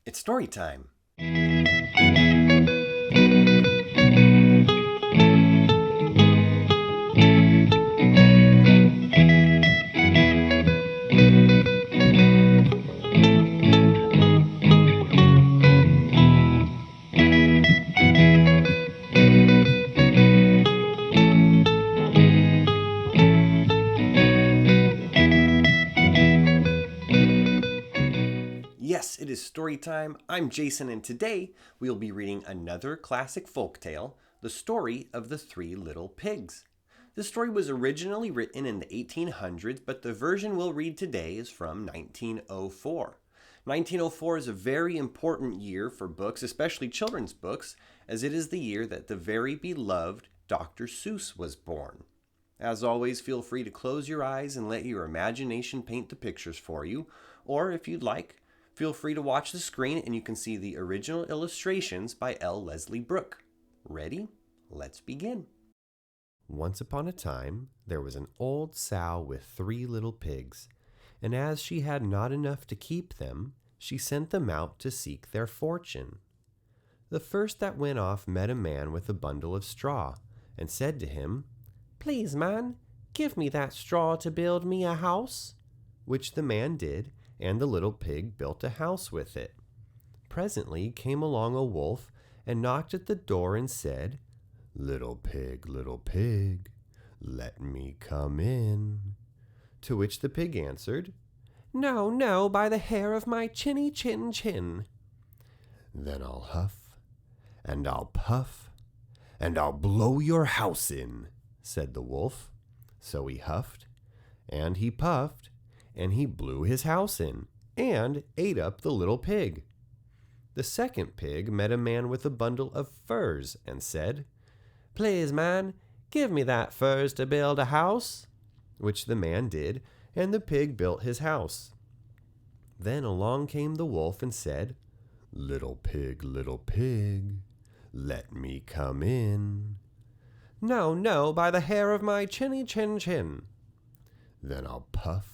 It's story time. Yes, it is story time. I'm Jason, and today we'll be reading another classic folktale, The Story of the Three Little Pigs. This story was originally written in the 1800s, but the version we'll read today is from 1904. 1904 is a very important year for books, especially children's books, as it is the year that the very beloved Dr. Seuss was born. As always, feel free to close your eyes and let your imagination paint the pictures for you, or if you'd like, feel free to watch the screen and you can see the original illustrations by L. Leslie Brooke. Ready? Let's begin. Once upon a time, there was an old sow with 3 little pigs, and as she had not enough to keep them, she sent them out to seek their fortune. The first that went off met a man with a bundle of straw, and said to him, "Please, man, give me that straw to build me a house," which the man did, and the little pig built a house with it. Presently came along a wolf and knocked at the door and said, little pig, let me come in." To which the pig answered, "No, no, by the hair of my chinny chin chin." "Then I'll huff, and I'll puff, and I'll blow your house in," said the wolf. So he huffed, and he puffed, and he blew his house in, and ate up the little pig. The second pig met a man with a bundle of furs, and said, "Please, man, give me that furs to build a house," which the man did, and the pig built his house. Then along came the wolf and said, little pig, let me come in." "No, no, by the hair of my chinny chin chin." "Then I'll puff,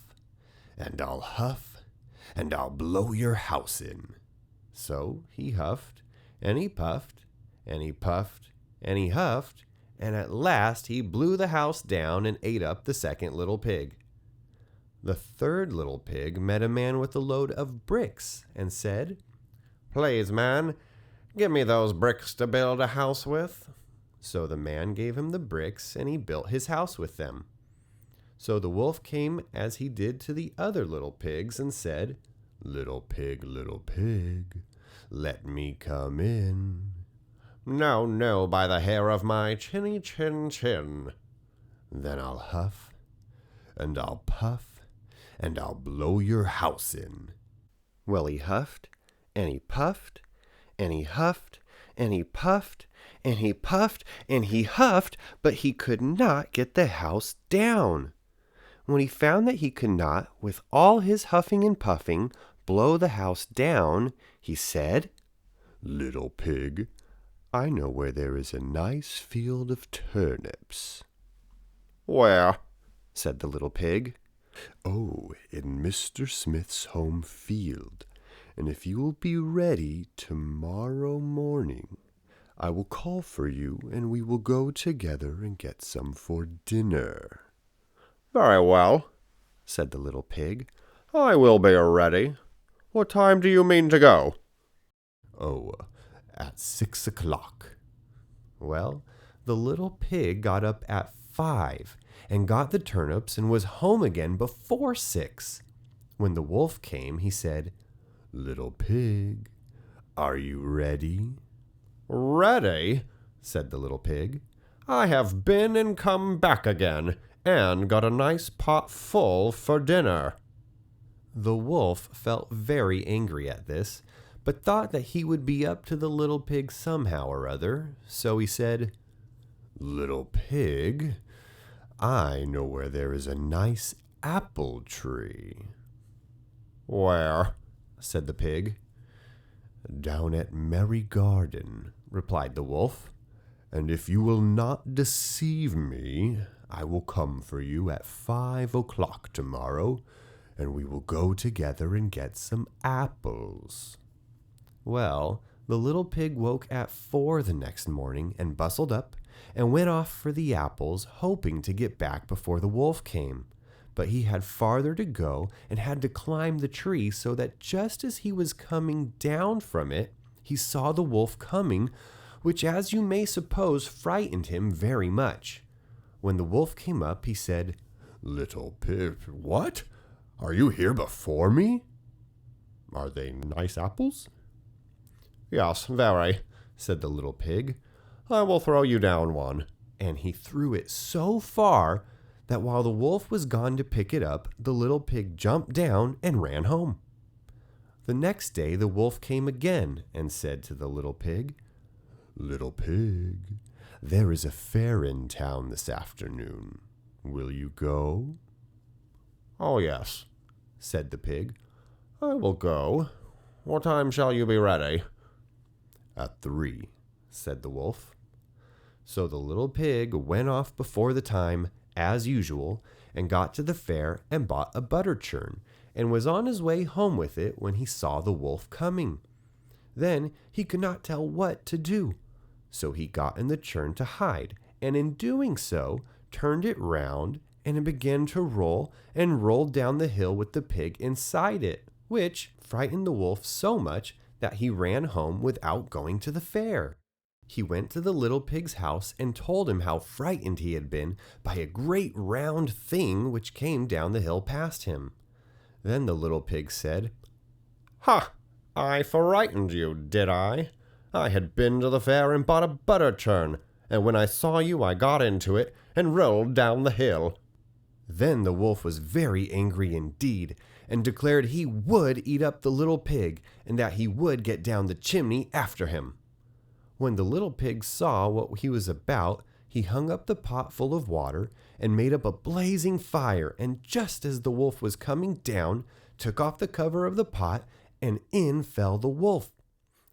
and I'll huff, and I'll blow your house in." So he huffed, and he puffed, and he puffed, and he huffed, and at last he blew the house down and ate up the second little pig. The third little pig met a man with a load of bricks, and said, "Please, man, give me those bricks to build a house with." So the man gave him the bricks, and he built his house with them. So the wolf came as he did to the other little pigs and said, little pig, let me come in." "No, no, by the hair of my chinny chin chin." "Then I'll huff, and I'll puff, and I'll blow your house in." Well, he huffed, and he puffed, and he huffed, and he puffed, and he puffed, and he huffed, but he could not get the house down. When he found that he could not, with all his huffing and puffing, blow the house down, he said, little pig, I know where there is a nice field of turnips." "Where?" said the little pig. "Oh, in Mr. Smith's home field, and if you will be ready tomorrow morning, I will call for you, and we will go together and get some for dinner." "Very well," said the little pig. "I will be ready. What time do you mean to go?" "Oh, at 6 o'clock. Well, the little pig got up at 5 and got the turnips and was home again before 6. When the wolf came, he said, little pig, are you ready?" "Ready?" said the little pig. "I have been and come back again, and got a nice pot full for dinner." The wolf felt very angry at this, but thought that he would be up to the little pig somehow or other, so he said, little pig, I know where there is a nice apple tree." "Where?" said the pig. "Down at Merry Garden," replied the wolf, "and if you will not deceive me, I will come for you at 5 o'clock tomorrow, and we will go together and get some apples." Well, the little pig woke at 4 the next morning and bustled up and went off for the apples, hoping to get back before the wolf came. But he had farther to go and had to climb the tree, so that just as he was coming down from it, he saw the wolf coming, which, as you may suppose, frightened him very much. When the wolf came up, he said, "Little pig, what? Are you here before me? Are they nice apples?" "Yes, very," said the little pig. "I will throw you down one." And he threw it so far that while the wolf was gone to pick it up, the little pig jumped down and ran home. The next day the wolf came again and said to the little pig, "Little pig, there is a fair in town this afternoon. Will you go?" "Oh, yes," said the pig. "I will go. What time shall you be ready?" "At 3, said the wolf. So the little pig went off before the time, as usual, and got to the fair and bought a butter churn, and was on his way home with it when he saw the wolf coming. Then he could not tell what to do, so he got in the churn to hide, and in doing so turned it round, and it began to roll, and rolled down the hill with the pig inside it, which frightened the wolf so much that he ran home without going to the fair. He went to the little pig's house and told him how frightened he had been by a great round thing which came down the hill past him. Then the little pig said, "Ha! I frightened you, did I? I had been to the fair and bought a butter churn, and when I saw you I got into it and rolled down the hill." Then the wolf was very angry indeed, and declared he would eat up the little pig, and that he would get down the chimney after him. When the little pig saw what he was about, he hung up the pot full of water and made up a blazing fire, and just as the wolf was coming down, took off the cover of the pot, and in fell the wolf.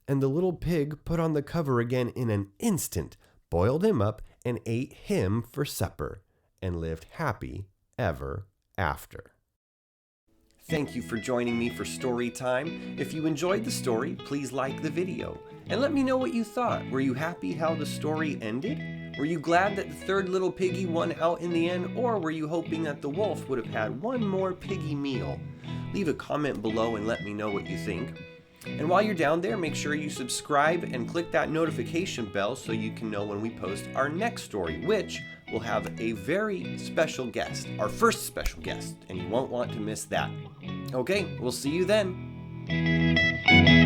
And the little pig put on the cover again in an instant, boiled him up, and ate him for supper, and lived happy ever after. Thank you for joining me for story time. If you enjoyed the story, please like the video and let me know what you thought. Were you happy how the story ended? Were you glad that the third little piggy won out in the end, or were you hoping that the wolf would have had one more piggy meal? Leave a comment below and let me know what you think. And while you're down there, make sure you subscribe and click that notification bell so you can know when we post our next story, which will have a very special guest, our first special guest, and you won't want to miss that. Okay, we'll see you then.